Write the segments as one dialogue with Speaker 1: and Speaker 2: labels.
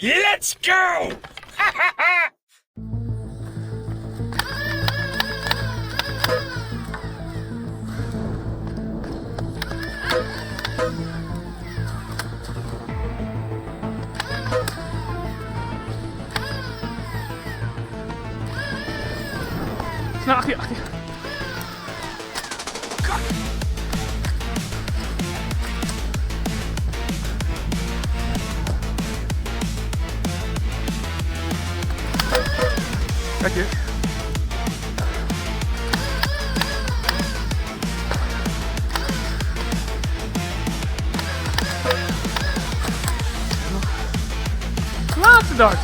Speaker 1: Let's go!
Speaker 2: Snel achter je, achter je. Kijk hier. Laatste dart.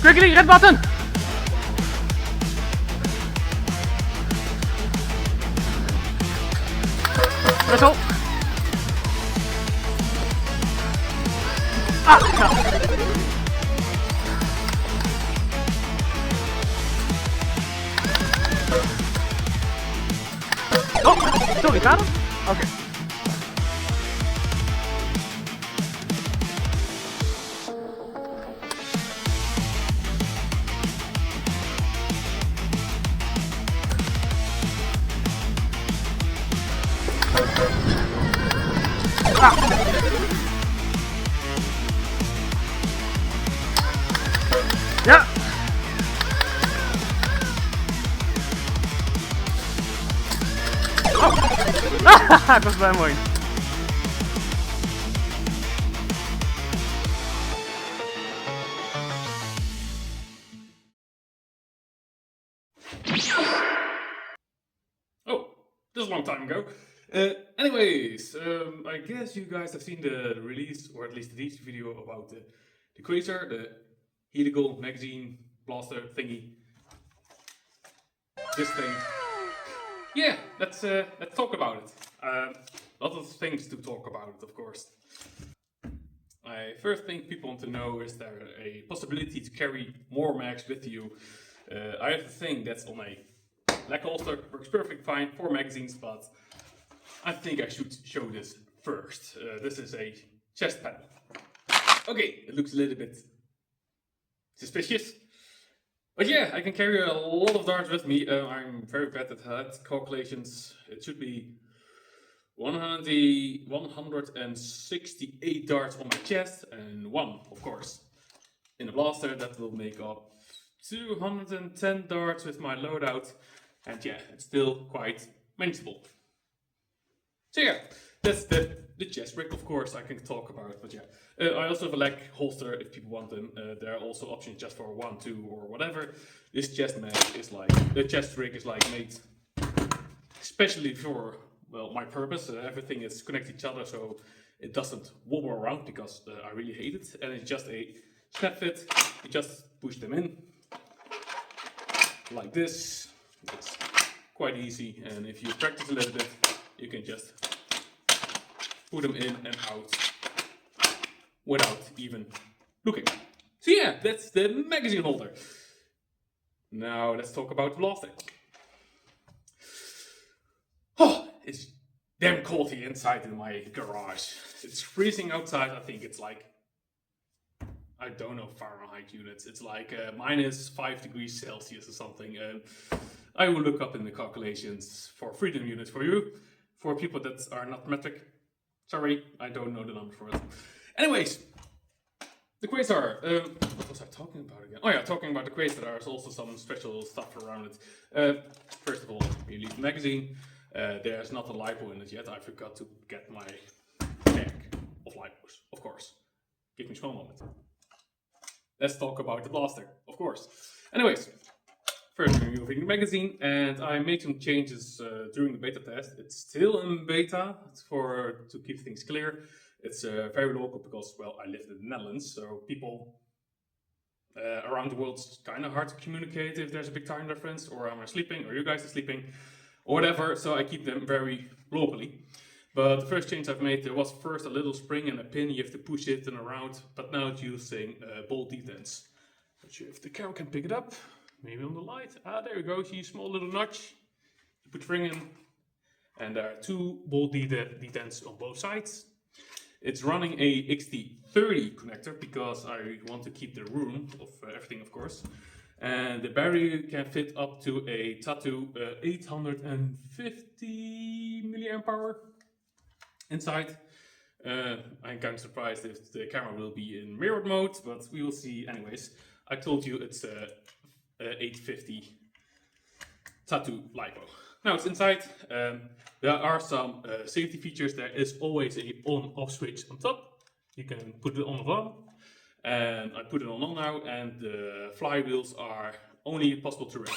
Speaker 2: Quickly, red button! Whistle! Ah! Ja. Oh, sorry, gaat het? Oké. Ja! Oh! Dat was bijna mooi.
Speaker 3: Oh, this is a long time ago. Anyways, I guess you guys have seen the release, or at least the teaser video about the Quasar, the helical magazine blaster thingy. This thing. Yeah, let's talk about it. A lot of things to talk about it, of course. I first think people want to know, is there a possibility to carry more mags with you? I have a thing that's on a black holster, works perfectly fine, 4 magazines, but I think I should show this first. This is a chest panel. Okay, it looks a little bit suspicious. But yeah, I can carry a lot of darts with me. I'm very bad at head calculations. It should be 168 darts on my chest and 1, of course, in the blaster. That will make up 210 darts with my loadout. And yeah, it's still quite manageable. So yeah, that's the chest rig, of course, I can talk about, but yeah. I also have a leg holster if people want them. There are also options just for 1, 2 or whatever. This chest mag is like, the chest rig is like made especially for, well, my purpose. Everything is connected to each other so it doesn't wobble around because I really hate it. And it's just a snap fit. You just push them in like this. It's quite easy, and if you practice a little bit, you can just put them in and out without even looking. So yeah, that's the magazine holder. Now let's talk about the blaster. Oh, it's damn cold here inside in my garage. It's freezing outside. I think it's like, I don't know Fahrenheit units. It's like minus 5 degrees Celsius or something. I will look up in the calculations for freedom units for you. For people that are not metric, sorry, I don't know the number for it. Anyways, the Quasar. What was I talking about again? Oh yeah, talking about the Quasar. There's also some special stuff around it. First of all, you leave the magazine. There's not a lipo in it yet. I forgot to get my bag of lipos, of course. Give me a small moment. Let's talk about the blaster, of course. Anyways, first removing the magazine, and I made some changes during the beta test. It's still in beta to keep things clear. It's very local because, well, I live in the Netherlands, so people Around the world, it's kind of hard to communicate if there's a big time difference, or I'm sleeping, or you guys are sleeping, or whatever, so I keep them very locally. But the first change I've made, there was first a little spring and a pin, you have to push it and around, but now it's using bolt detents. But if the camera can pick it up, maybe on the light, there you go, see a small little notch, you put spring in, and there are 2 bolt detents on both sides. It's running a XT30 connector because I want to keep the room of everything, of course. And the battery can fit up to a Tattoo 850 milliamp hour inside. I'm kind of surprised if the camera will be in mirrored mode, but we will see anyways. I told you it's a 850 Tattoo LiPo. Now it's inside. There are some safety features. There is always a on-off switch on top. You can put it on or on. And I put it on now, and the flywheels are only possible to rest.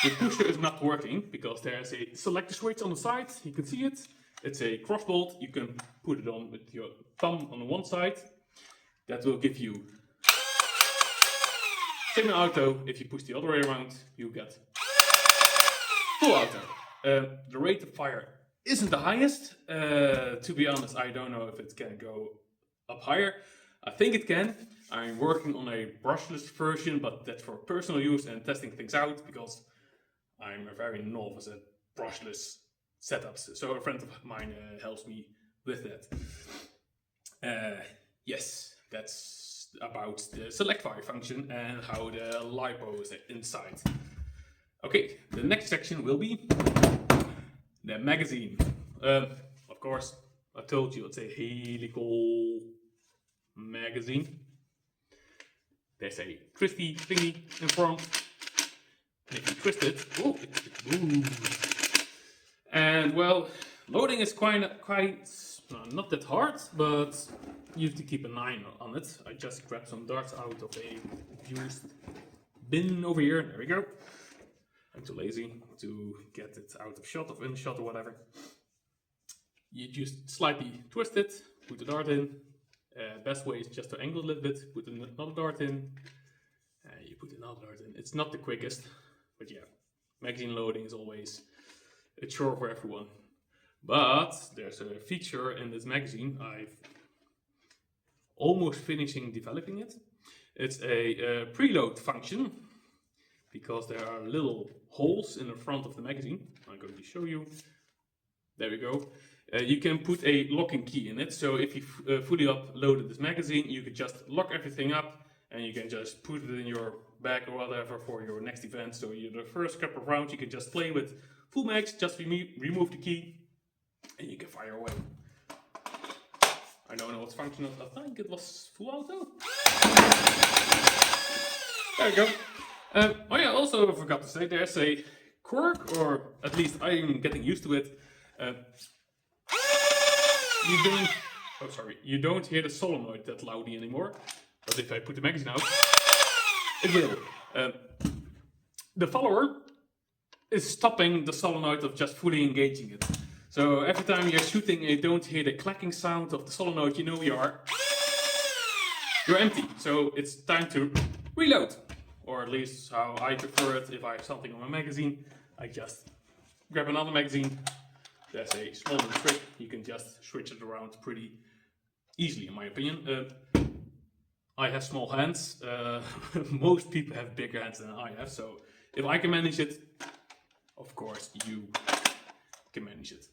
Speaker 3: The pusher is not working because there is a selector switch on the side. You can see it. It's a cross bolt. You can put it on with your thumb on the one side. That will give you semi-auto. If you push the other way around, you get full auto. The rate of fire isn't the highest. To be honest, I don't know if it can go up higher. I think it can. I'm working on a brushless version, but that's for personal use and testing things out because I'm a very novice at brushless setups. So a friend of mine helps me with that. Yes, that's about the select fire function and how the LiPo is inside. Okay, the next section will be the magazine. Of course, I told you it's a helical magazine. There's a twisty thingy in front. And if you twist it, oh, it moves. And well, loading is quite not that hard, but you have to keep an eye on it. I just grabbed some darts out of a used bin over here. There we go. I'm too lazy to get it out of shot, in shot or whatever. You just slightly twist it, put the dart in. Best way is just to angle a little bit, put another dart in, you put another dart in. It's not the quickest, but yeah, magazine loading is always a chore for everyone. But there's a feature in this magazine, I've almost finishing developing it. It's a preload function, because there are little holes in the front of the magazine. I'm going to show you. There we go. You can put a locking key in it, so if you fully uploaded this magazine, you could just lock everything up and you can just put it in your bag or whatever for your next event. So the first couple of rounds you can just play with full mags, just remove the key and you can fire away. I don't know what's functional, I think it was full auto. There we go. Oh yeah, also I forgot to say, there's a quirk, or at least I'm getting used to it. You don't hear the solenoid that loudly anymore, but if I put the magazine out, it will. The follower is stopping the solenoid of just fully engaging it. So every time you're shooting and you don't hear the clacking sound of the solenoid, you know you're empty. So it's time to reload, or at least how I prefer it. If I have something on my magazine, I just grab another magazine. There's a small little trick, you can just switch it around pretty easily in my opinion. I have small hands, most people have bigger hands than I have, so if I can manage it, of course you can manage it.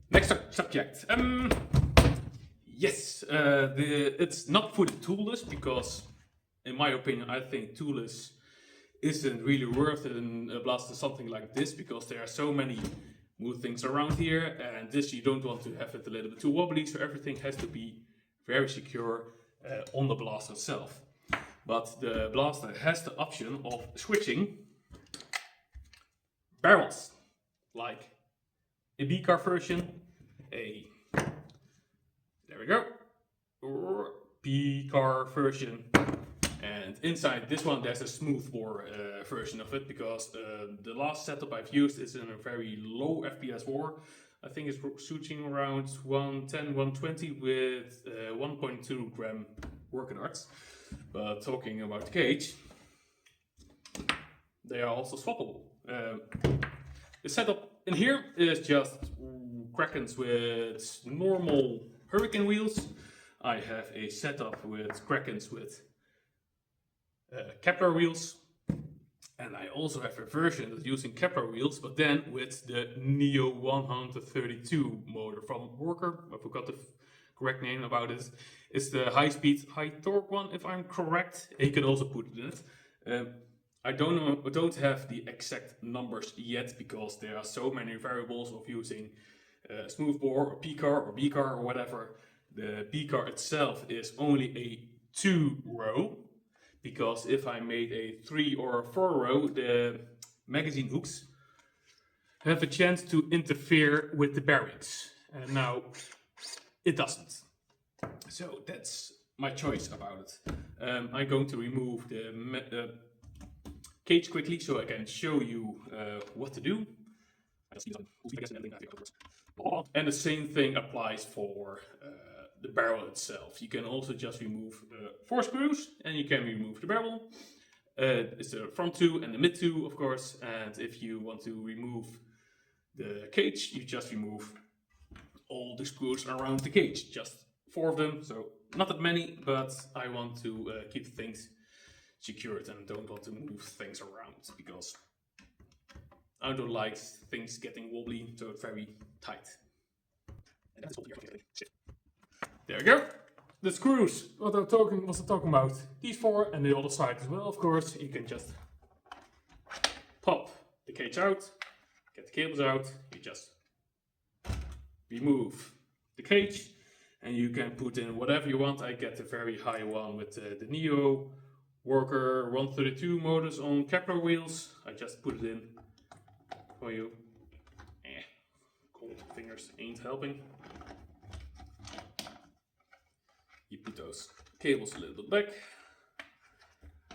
Speaker 3: Next subject. Yes, it's not fully toolless because in my opinion I think toolless isn't really worth it in a blaster something like this, because there are so many move things around here, and this you don't want to have it a little bit too wobbly, so everything has to be very secure on the blaster itself. But the blaster has the option of switching barrels, like a B-car version, there we go, or B-car version. And inside this one there's a smoothbore version of it, because the last setup I've used is in a very low FPS war. I think it's shooting around 110, 120 with 1.2 gram worker darts. But talking about the cage, they are also swappable. The setup in here is just Krakens with normal Hurricane wheels. I have a setup with Krakens with Kepler wheels. And I also have a version that's using Kepler wheels, but then with the Neo 132 motor from Worker. I forgot the correct name about it. It's the high speed, high torque one, if I'm correct. And you can also put it in it. I don't have the exact numbers yet because there are so many variables of using smoothbore or P-car or B-car or whatever. The B-car itself is only a 2-row. Because if I made a 3 or a 4-row, the magazine hooks have a chance to interfere with the bearings. And now it doesn't. So that's my choice about it. I'm going to remove the cage quickly so I can show you what to do. And the same thing applies for the barrel itself. You can also just remove 4 screws and you can remove the barrel. It's the front 2 and the mid 2, of course. And if you want to remove the cage, you just remove all the screws around the cage. Just 4 of them, so not that many, but I want to keep things secured and don't want to move things around because I don't like things getting wobbly, so it's very tight. And that's all there we go. The screws, what I was talking about. These 4 and the other side as well, of course. You can just pop the cage out, get the cables out, you just remove the cage and you can put in whatever you want. I get the very high one with the Neo Worker 132 motors on Kepler wheels. I just put it in for you. Cold fingers ain't helping. You put those cables a little bit back.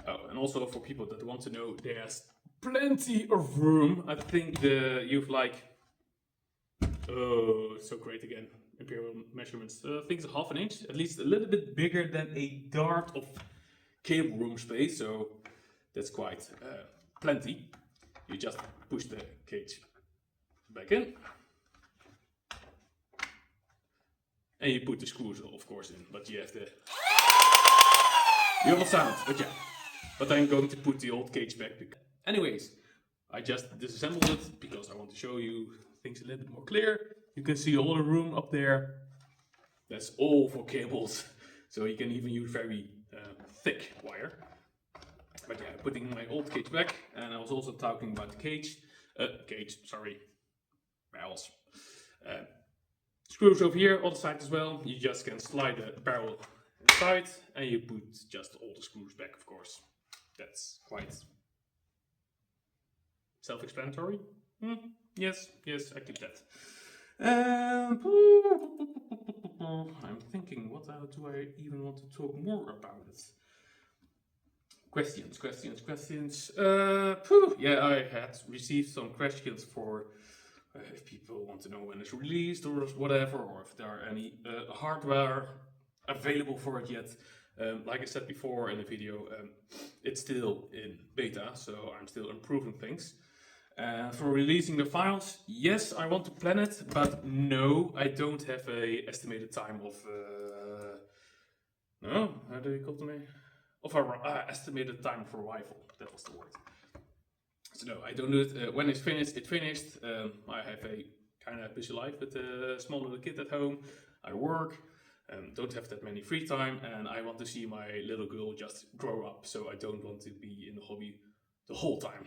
Speaker 3: Oh, and also for people that want to know, there's plenty of room. I think you've like, oh, it's so great again, imperial measurements. I think it's 1/2 inch, at least a little bit bigger than a dart of cable room space, so that's quite plenty. You just push the cage back in. And you put the screws, of course, in, but you have the old sound, but yeah. But I'm going to put the old cage back. Anyways, I just disassembled it because I want to show you things a little bit more clear. You can see all the room up there. That's all for cables, so you can even use very thick wire. But yeah, putting my old cage back, and I was also talking about the barrels. Screws over here on the side as well. You just can slide the barrel inside and you put just all the screws back, of course. That's quite self-explanatory. Yes, I keep that. I'm thinking, what do I even want to talk more about it? Questions. Yeah, I had received some questions for if people want to know when it's released or whatever, or if there are any hardware available for it yet. Like I said before in the video, it's still in beta, so I'm still improving things. For releasing the files, yes, I want to plan it, but no, I don't have a estimated time of no, how do you call it? Of estimated time for arrival. That was the word. So no, I don't do it. When it's finished, it's finished. I have a kind of busy life with a small little kid at home. I work, don't have that many free time, and I want to see my little girl just grow up. So I don't want to be in the hobby the whole time,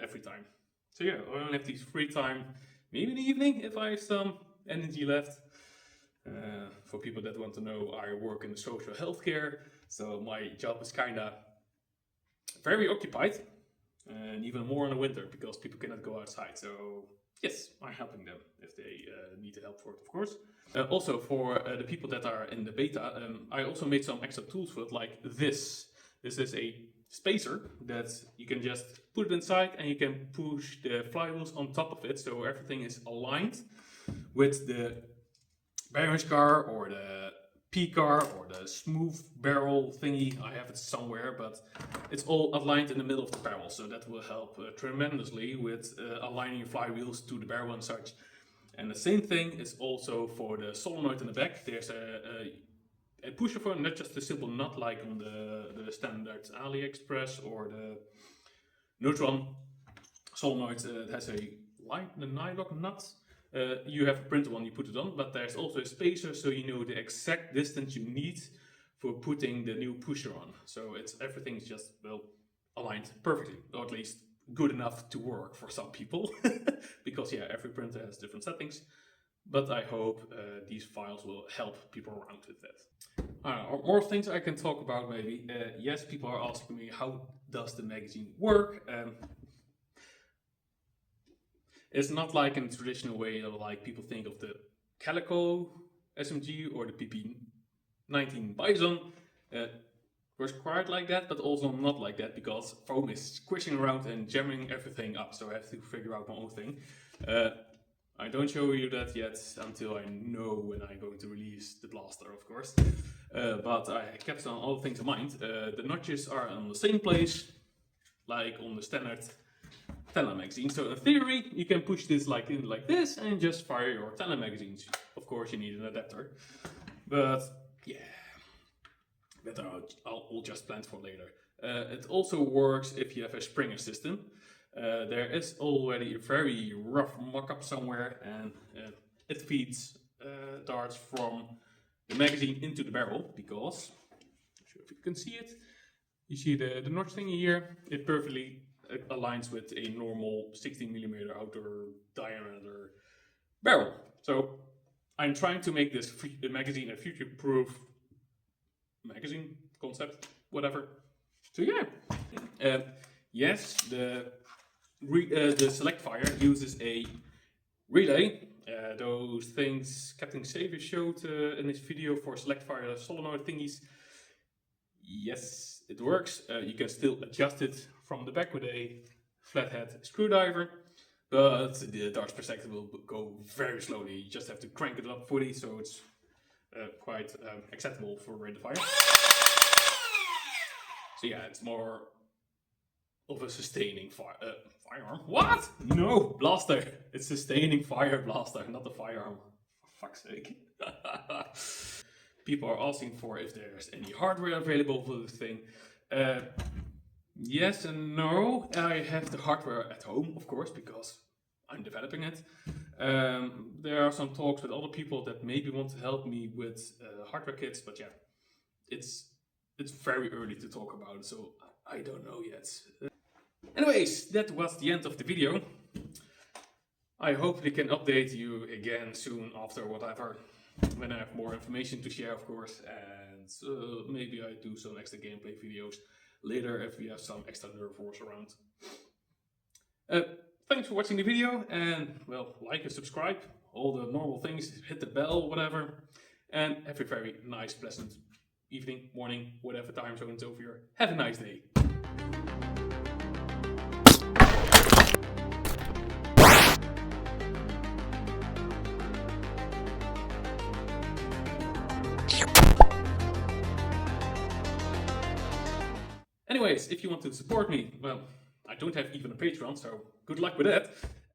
Speaker 3: every time. So yeah, I only have this free time, maybe in the evening if I have some energy left. For people that want to know, I work in the social healthcare, so my job is kind of very occupied. And even more in the winter because people cannot go outside. So yes, I'm helping them if they need the help for it, of course. Also for the people that are in the beta, I also made some extra tools for it, like this. This is a spacer that you can just put it inside and you can push the flywheels on top of it, so everything is aligned with the bearings car or the P-car or the smooth barrel thingy. I have it somewhere, but it's all aligned in the middle of the barrel, so that will help tremendously with aligning your flywheels to the barrel and such. And the same thing is also for the solenoid in the back. There's a pusher for not just a simple nut like on the standard AliExpress or the Neutron solenoid. It has a nylock nut. You have a printed one, you put it on, but there's also a spacer so you know the exact distance you need for putting the new pusher on. So everything's just, well, aligned perfectly, or at least good enough to work for some people. Because yeah, every printer has different settings. But I hope these files will help people around with that. More things I can talk about maybe. Yes, people are asking me, how does the magazine work? It's not like in a traditional way, like people think of the Calico SMG or the PP19 Bison. Works quite like that, but also not like that, because foam is squishing around and jamming everything up, so I have to figure out my own thing. I don't show you that yet until I know when I'm going to release the blaster, of course. But I kept some other things in mind. The notches are on the same place, like on the standard Talon magazine. So in theory, you can push this like this and just fire your Talon magazines. Of course, you need an adapter, but yeah. That I'll just plan for later. It also works if you have a Springer system. There is already a very rough mock-up somewhere, and it feeds darts from the magazine into the barrel, because, I'm sure if you can see it, you see the notch thingy here, it perfectly aligns with a normal 16mm outer diameter barrel. So I'm trying to make this magazine a future-proof magazine concept, whatever. So yeah, yes, the select fire uses a relay. Those things Captain Xavier showed in his video for select fire solenoid thingies. Yes, it works. You can still adjust it from the back with a flathead screwdriver, but the darts per second will go very slowly. You just have to crank it up fully, so it's quite acceptable for rate of fire. So yeah, it's more of a sustaining firearm. What? No, blaster. It's sustaining fire blaster, not a firearm. For fuck's sake. People are asking for if there's any hardware available for this thing. Yes and no. I have the hardware at home, of course, because I'm developing it. There are some talks with other people that maybe want to help me with hardware kits, but yeah, it's very early to talk about it, so I don't know yet. Anyways, that was the end of the video. I hopefully can update you again soon after whatever, when I have more information to share, of course, and maybe I do some extra gameplay videos later if we have some extra nerve wars around. Thanks for watching the video, and well, like and subscribe, all the normal things, hit the bell, whatever, and have a very nice, pleasant evening, morning, whatever time zone it's over here. Have a nice day. Anyways, if you want to support me, well, I don't have even a Patreon, so good luck with that.